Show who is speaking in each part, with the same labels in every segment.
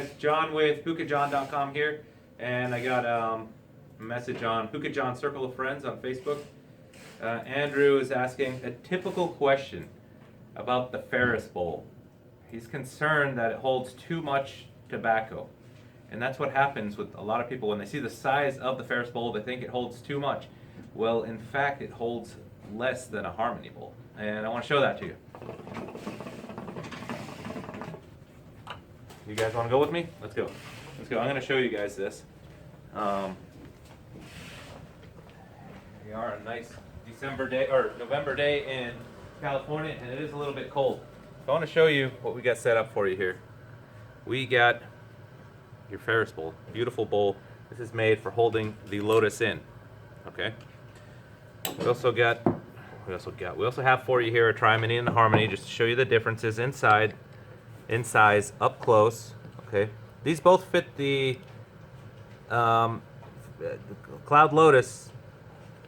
Speaker 1: guys, John with HookahJohn.com here, and I got a message on HookahJohn Circle of Friends on Facebook. Andrew is asking a typical question about the Ferris bowl. He's concerned that it holds too much tobacco, and that's what happens with a lot of people when they see the size of the Ferris bowl. They think it holds too much. Well, in fact, it holds less than a Harmony bowl, and I want to show that to you. You guys want to go with me? Let's go. Let's go. I'm going to show you guys this. We are a nice December day or November day in California, and it is a little bit cold. So I want to show you what we got set up for you here. We got your Ferris bowl, beautiful bowl. This is made for holding the Lotus in. Okay. We also have for you here a Harmony and Harmony, just to show you the differences in size, up close. Okay, these both fit the Cloud Lotus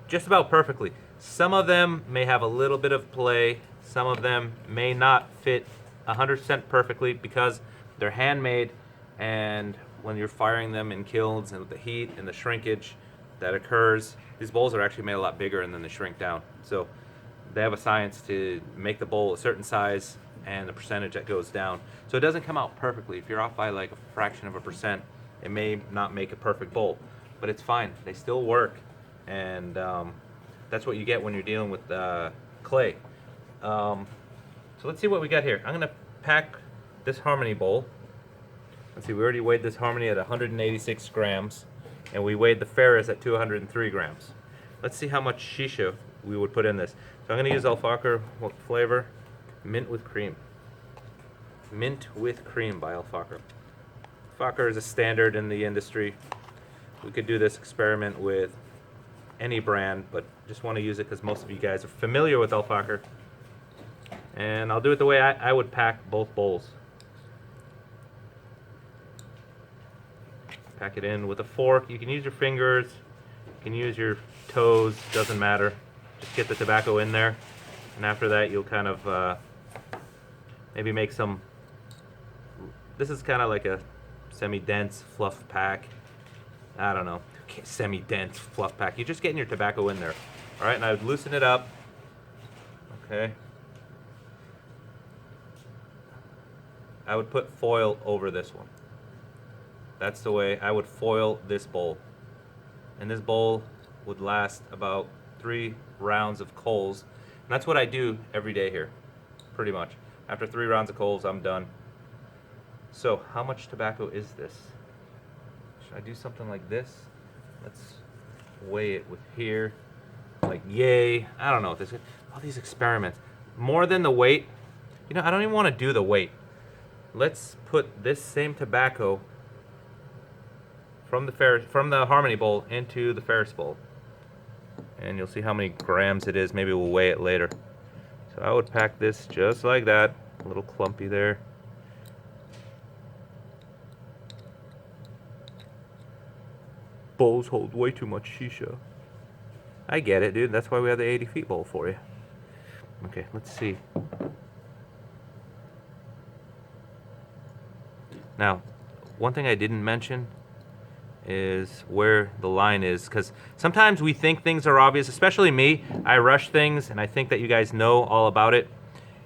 Speaker 1: just about perfectly. Some of them may have a little bit of play. Some of them may not fit 100% perfectly because they're handmade, and when you're firing them in kilns and with the heat and the shrinkage that occurs, these bowls are actually made a lot bigger and then they shrink down. So they have a science to make the bowl a certain size and the percentage that goes down. So it doesn't come out perfectly. If you're off by like a fraction of a percent, it may not make a perfect bowl, but it's fine. They still work, and that's what you get when you're dealing with clay. So let's see what we got here. I'm gonna pack this Harmony bowl. Let's see, we already weighed this Harmony at 186 grams, and we weighed the Ferris at 203 grams. Let's see how much shisha we would put in this. So I'm gonna use Alfakar. What flavor? Mint with cream. Mint with cream by Alfakar. Alfakar is a standard in the industry. We could do this experiment with any brand, but just want to use it because most of you guys are familiar with Alfakar. And I'll do it the way I would pack both bowls. Pack it in with a fork. You can use your fingers, you can use your toes, doesn't matter. Just get the tobacco in there, and after that you'll kind of maybe make some. This is kind of like a semi-dense fluff pack. I don't know, semi-dense fluff pack. You're just getting your tobacco in there. All right, and I would loosen it up. Okay. I would put foil over this one. That's the way I would foil this bowl. And this bowl would last about 3 rounds of coals. And that's what I do every day here, pretty much. After 3 rounds of coals, I'm done. So how much tobacco is this? Should I do something like this? Let's weigh it with here. Like, yay. I don't know what this is. All these experiments. More than the weight. You know, I don't even want to do the weight. Let's put this same tobacco from the Harmony bowl into the Ferris bowl, and you'll see how many grams it is. Maybe we'll weigh it later. So I would pack this just like that, a little clumpy there. Bowls hold way too much shisha. I get it, dude. That's why we have the 80 feet bowl for you. Okay, let's see. Now, one thing I didn't mention is where the line is, because sometimes we think things are obvious, especially me. I rush things and I think that you guys know all about it,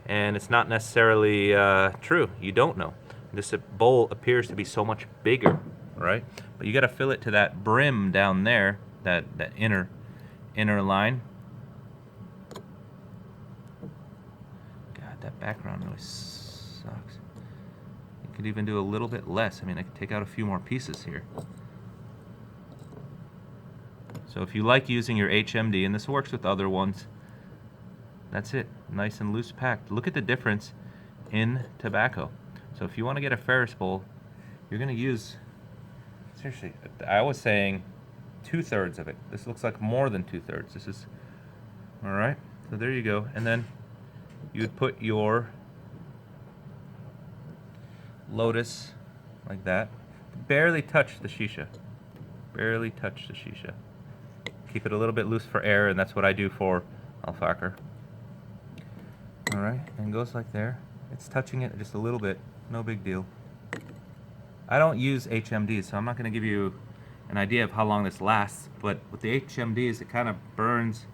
Speaker 1: and it's not necessarily true. You don't know. This bowl appears to be so much bigger, right? But you got to fill it to that brim down there, that inner line. God, that background noise sucks. You could even do a little bit less. I mean, I could take out a few more pieces here. So if you like using your HMD, and this works with other ones, that's it. Nice and loose packed. Look at the difference in tobacco. So if you want to get a Ferris bowl, you're going to use, seriously, I was saying 2/3 of it. This looks like more than 2/3. This is, all right. So there you go. And then you would put your Lotus like that. Barely touch the shisha. Barely touch the shisha. Keep it a little bit loose for air, and that's what I do for Alfakar. Alright, and it goes like there. It's touching it just a little bit, no big deal. I don't use HMDs, so I'm not going to give you an idea of how long this lasts, but with the HMDs, it kind of burns,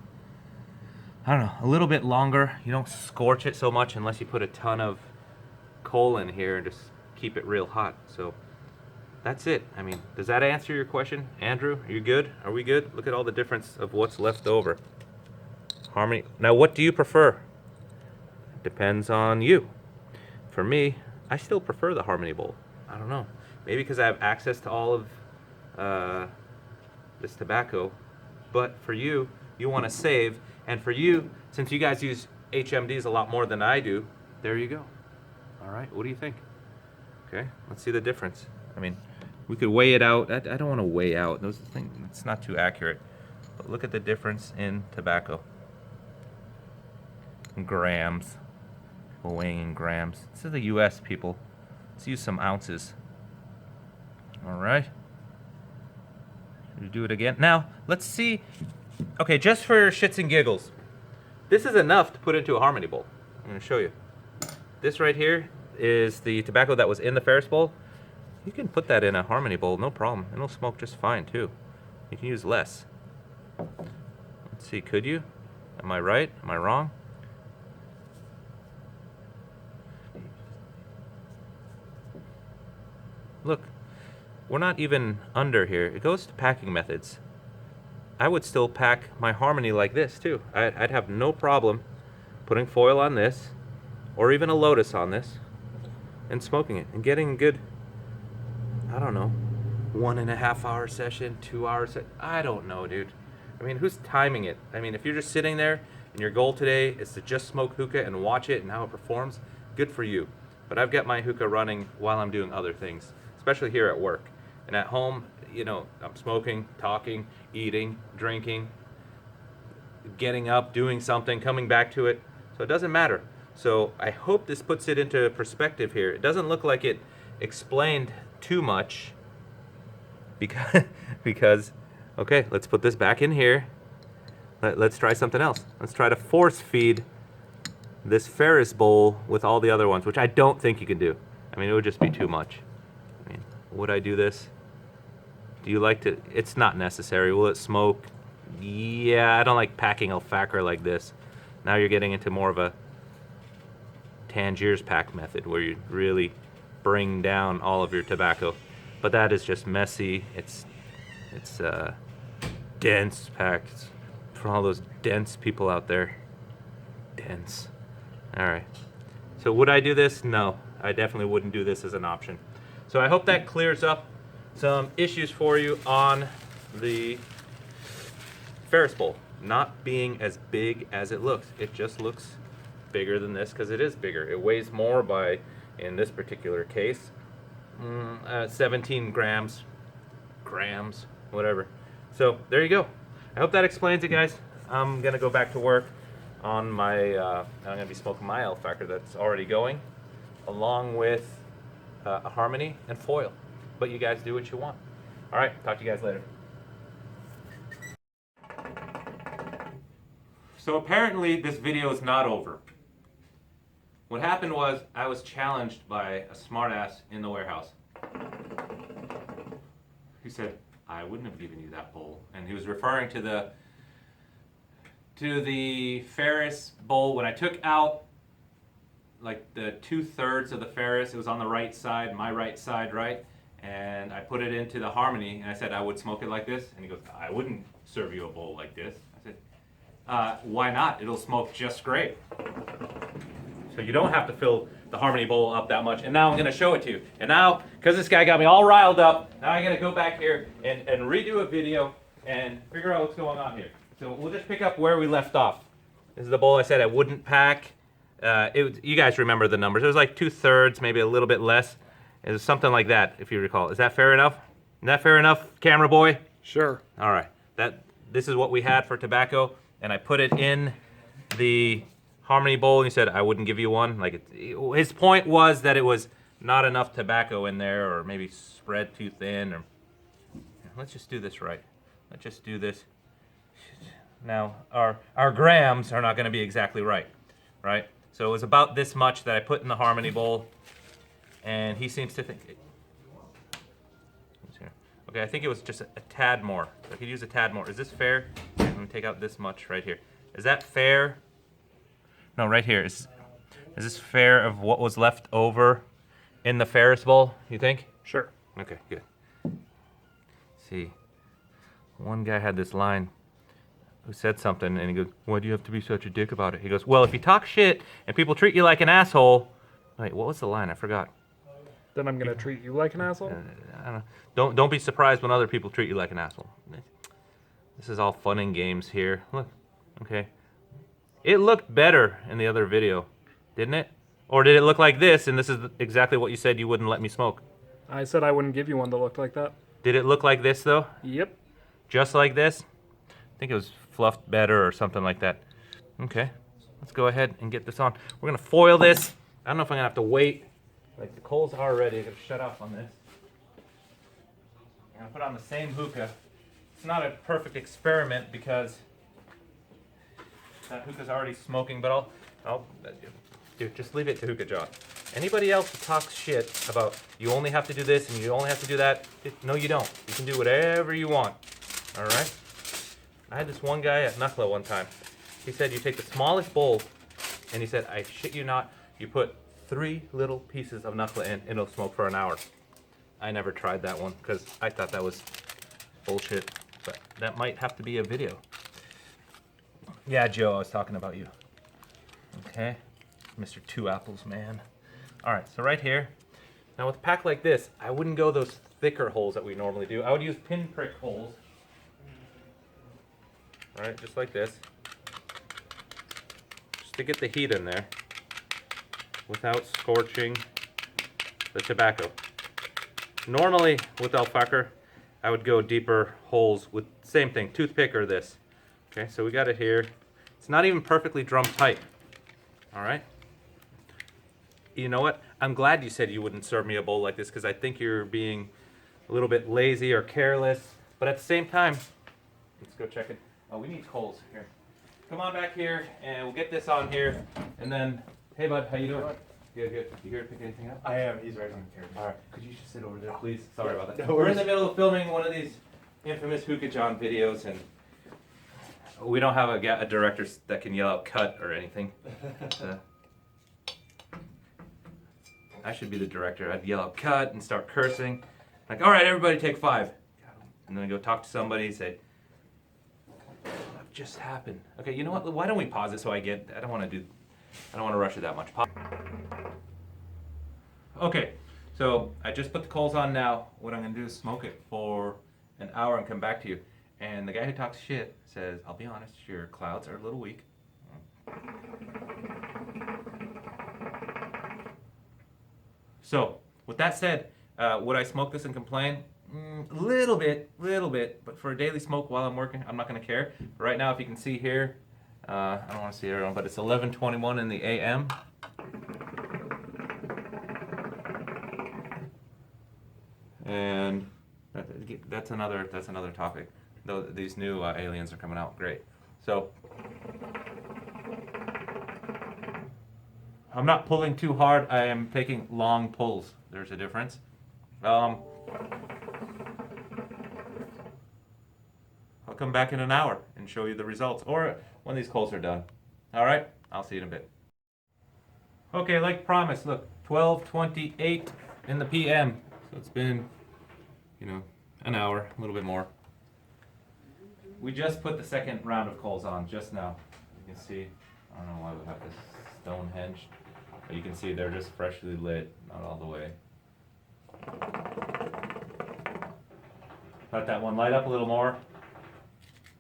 Speaker 1: I don't know, a little bit longer. You don't scorch it so much unless you put a ton of coal in here and just keep it real hot. So that's it. I mean, does that answer your question, Andrew? Are you good? Are we good? Look at all the difference of what's left over. Harmony. Now, what do you prefer? Depends on you. For me, I still prefer the Harmony bowl. I don't know. Maybe because I have access to all of this tobacco. But for you, you want to save. And for you, since you guys use HMDs a lot more than I do, there you go. All right, what do you think? Okay, let's see the difference. I mean, we could weigh it out. I don't want to weigh out. Those things, it's not too accurate. But look at the difference in tobacco. Grams. We're weighing in grams. This is the US, people. Let's use some ounces. All right. Should we do it again? Now, let's see. Okay, just for shits and giggles. This is enough to put into a Harmony bowl. I'm going to show you. This right here is the tobacco that was in the Ferris bowl. You can put that in a Harmony bowl, no problem. It'll smoke just fine, too. You can use less. Let's see, could you? Am I right? Am I wrong? Look, we're not even under here. It goes to packing methods. I would still pack my Harmony like this too. I'd have no problem putting foil on this, or even a Lotus on this, and smoking it, and getting a good, I don't know, 1.5 hour session, 2 hour session. I don't know, dude. I mean, who's timing it? I mean, if you're just sitting there and your goal today is to just smoke hookah and watch it and how it performs, good for you. But I've got my hookah running while I'm doing other things, especially here at work. And at home, you know, I'm smoking, talking, eating, drinking, getting up, doing something, coming back to it. So it doesn't matter. So I hope this puts it into perspective here. It doesn't look like it explained too much because okay, let's put this back in here. Let's try something else. Let's try to force feed this Ferris bowl with all the other ones, which I don't think you can do. I mean, it would just be too much. I mean, would I do this? Do you like to? It's not necessary. Will it smoke? Yeah, I don't like packing alfacra like this. Now you're getting into more of a Tangiers pack method where you really bring down all of your tobacco. But that is just messy. It's dense packed. It's for all those dense people out there. Dense. All right. So would I do this? No, I definitely wouldn't do this as an option. So I hope that clears up some issues for you on the Ferris bowl not being as big as it looks. It just looks bigger than this because it is bigger. It weighs more by, in this particular case, 17 grams, whatever. So there you go. I hope that explains it, guys. I'm gonna go back to work on my, I'm gonna be smoking my alfacra that's already going, along with a Harmony and foil. But you guys do what you want. All right, talk to you guys later. So apparently this video is not over. What happened was I was challenged by a smartass in the warehouse. He said, I wouldn't have given you that bowl. And he was referring to the Ferris bowl. When I took out like the 2/3 of the Ferris, it was on the right side, my right side, right? And I put it into the Harmony, and I said I would smoke it like this. And he goes, I wouldn't serve you a bowl like this. I said, why not? It'll smoke just great. So you don't have to fill the Harmony bowl up that much. And now I'm going to show it to you. And now, because this guy got me all riled up, now I got to go back here and redo a video and figure out what's going on here. So we'll just pick up where we left off. This is the bowl I said I wouldn't pack. You guys remember the numbers. It was like 2/3, maybe a little bit less. It was something like that, if you recall. Is that fair enough? Is that fair enough, camera boy?
Speaker 2: Sure.
Speaker 1: All right. This is what we had for tobacco, and I put it in the Harmony bowl, and he said I wouldn't give you one. Like his point was that it was not enough tobacco in there, or maybe spread too thin. Or let's just do this right. Let's just do this. Now our grams are not going to be exactly right, right? So it was about this much that I put in the Harmony bowl, and he seems to think Okay, I think it was just a tad more. I could use a tad more. Is this fair? I'm gonna take out this much right here. Is that fair? No, right here. Is this fair of what was left over in the Ferris bowl, you think?
Speaker 2: Sure.
Speaker 1: Okay, good. See, one guy had this line who said something, and he goes, "Why do you have to be such a dick about it?" He goes, "Well, if you talk shit and people treat you like an asshole..." Wait, what was the line? I forgot.
Speaker 2: Then I'm gonna treat you like an asshole?
Speaker 1: I don't know. Don't be surprised when other people treat you like an asshole. This is all fun and games here. Look, okay. It looked better in the other video, didn't it? Or did it look like this, and this is exactly what you said you wouldn't let me smoke?
Speaker 2: I said I wouldn't give you one that looked like that.
Speaker 1: Did it look like this, though?
Speaker 2: Yep.
Speaker 1: Just like this? I think it was fluffed better or something like that. Okay, let's go ahead and get this on. We're gonna foil this. I don't know if I'm gonna have to wait. Like, the coals are ready. I'm gonna shut off on this. I'm gonna put on the same hookah. It's not a perfect experiment because that hookah's already smoking, but dude, just leave it to HookahJohn. Anybody else who talks shit about you only have to do this and you only have to do that, no, you don't. You can do whatever you want. All right? I had this one guy at Nucla one time. He said you take the smallest bowl, and he said, I shit you not, you put 3 little pieces of Nucla in, and it'll smoke for an hour. I never tried that one because I thought that was bullshit, but that might have to be a video. Yeah, Joe, I was talking about you. Okay, Mr. Two Apples, man. All right, so right here. Now with a pack like this, I wouldn't go those thicker holes that we normally do. I would use pinprick holes. All right, just like this. Just to get the heat in there without scorching the tobacco. Normally with Alfaker, I would go deeper holes with same thing, toothpick or this. Okay, so we got it here. It's not even perfectly drum tight. All right. You know what? I'm glad you said you wouldn't serve me a bowl like this because I think you're being a little bit lazy or careless. But at the same time, let's go check it. Oh, we need coals here. Come on back here and we'll get this on here. And then, hey bud, how you doing? Good, good. You here to pick anything up?
Speaker 3: I am. He's right on the table.
Speaker 1: All right. Could you just sit over there, please? Sorry about that.
Speaker 3: No
Speaker 1: We're in
Speaker 3: worries.
Speaker 1: the middle of filming one of these infamous HookahJohn videos, and we don't have a director that can yell out "cut" or anything. I should be the director. I'd yell out "cut" and start cursing. Like, all right, everybody, take 5. And then I go talk to somebody and say, "What just happened?" Okay, you know what? Why don't we pause it so I don't want to rush it that much. Okay, so I just put the coals on now. What I'm going to do is smoke it for an hour and come back to you. And the guy who talks shit says, I'll be honest, your clouds are a little weak. So, with that said, would I smoke this and complain? Little bit, but for a daily smoke while I'm working, I'm not going to care. Right now, if you can see here, I don't want to see everyone, but it's 11:21 in the AM. And that's another topic. Though these new aliens are coming out, great. So I'm not pulling too hard. I am taking long pulls. There's a difference. I'll come back in an hour and show you the results, or when these coals are done. All right, I'll see you in a bit. Okay, like promised, look, 12:28 in the PM. So it's been, an hour, a little bit more. We just put the second round of coals on just now. You can see, I don't know why we have this Stonehenge, but you can see they're just freshly lit, not all the way. Let that one light up a little more.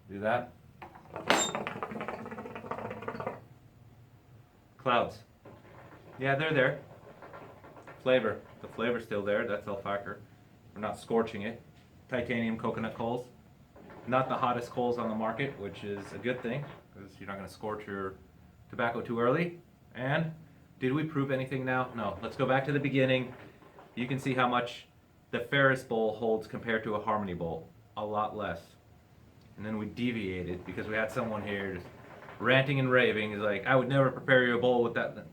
Speaker 1: Do that. Clouds. Yeah, they're there. Flavor. The flavor's still there. That's Alfaker. We're not scorching it. Titanium coconut coals. Not the hottest coals on the market, which is a good thing, because you're not going to scorch your tobacco too early. And did we prove anything now? No. Let's go back to the beginning. You can see how much the Ferris bowl holds compared to a Harmony bowl. A lot less. And then we deviated because we had someone here just ranting and raving. He's like, I would never prepare you a bowl with that.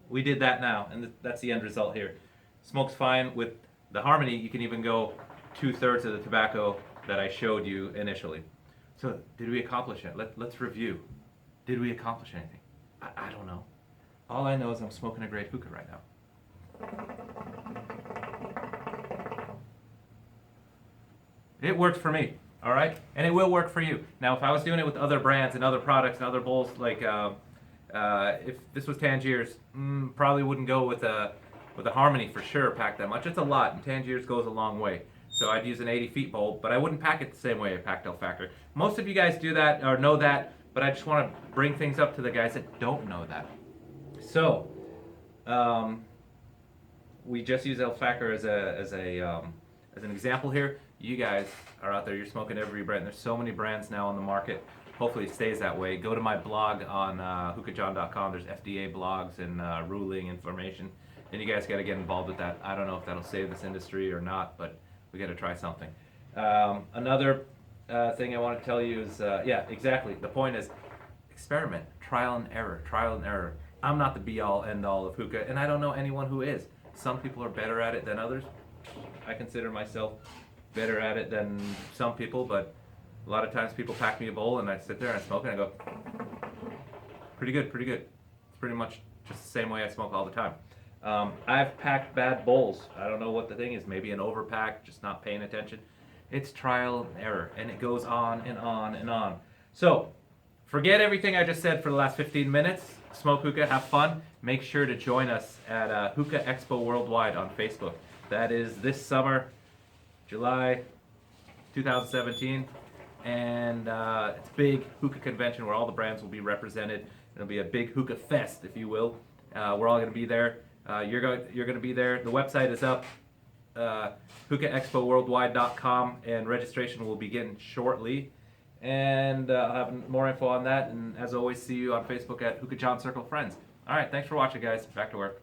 Speaker 1: We did that now, and that's the end result here. Smokes fine with the Harmony. You can even go 2/3 of the tobacco that I showed you initially. So did we accomplish it? Let's review. Did we accomplish anything? I don't know. All I know is I'm smoking a great hookah right now. It worked for me, all right? And it will work for you. Now, if I was doing it with other brands and other products and other bowls, like if this was Tangiers, probably wouldn't go with a Harmony for sure, pack that much. It's a lot, and Tangiers goes a long way. So I'd use an 80 feet bowl, but I wouldn't pack it the same way I packed El Factor. Most of you guys do that or know that, but I just want to bring things up to the guys that don't know that. So, we just use El Factor as an example here. You guys are out there, you're smoking every brand. There's so many brands now on the market. Hopefully it stays that way. Go to my blog on HookahJohn.com. There's FDA blogs and ruling information. And you guys got to get involved with that. I don't know if that'll save this industry or not, but we got to try something. Another thing I want to tell you is, yeah, exactly. The point is experiment, trial and error. I'm not the be-all, end-all of hookah, and I don't know anyone who is. Some people are better at it than others. I consider myself better at it than some people, but a lot of times people pack me a bowl and I sit there and I smoke and I go, pretty good. It's pretty much just the same way I smoke all the time. I've packed bad bowls. I don't know what the thing is. Maybe an overpack, just not paying attention. It's trial and error, and it goes on and on and on. So, forget everything I just said for the last 15 minutes. Smoke hookah, have fun. Make sure to join us at Hookah Expo Worldwide on Facebook. That is this summer, July 2017. And it's a big hookah convention where all the brands will be represented. It'll be a big hookah fest, if you will. We're all going to be there. You're going to be there. The website is up, hookahexpoworldwide.com, and registration will begin shortly. And I'll have more info on that. And as always, see you on Facebook at HookahJohn Circle Friends. All right, thanks for watching, guys. Back to work.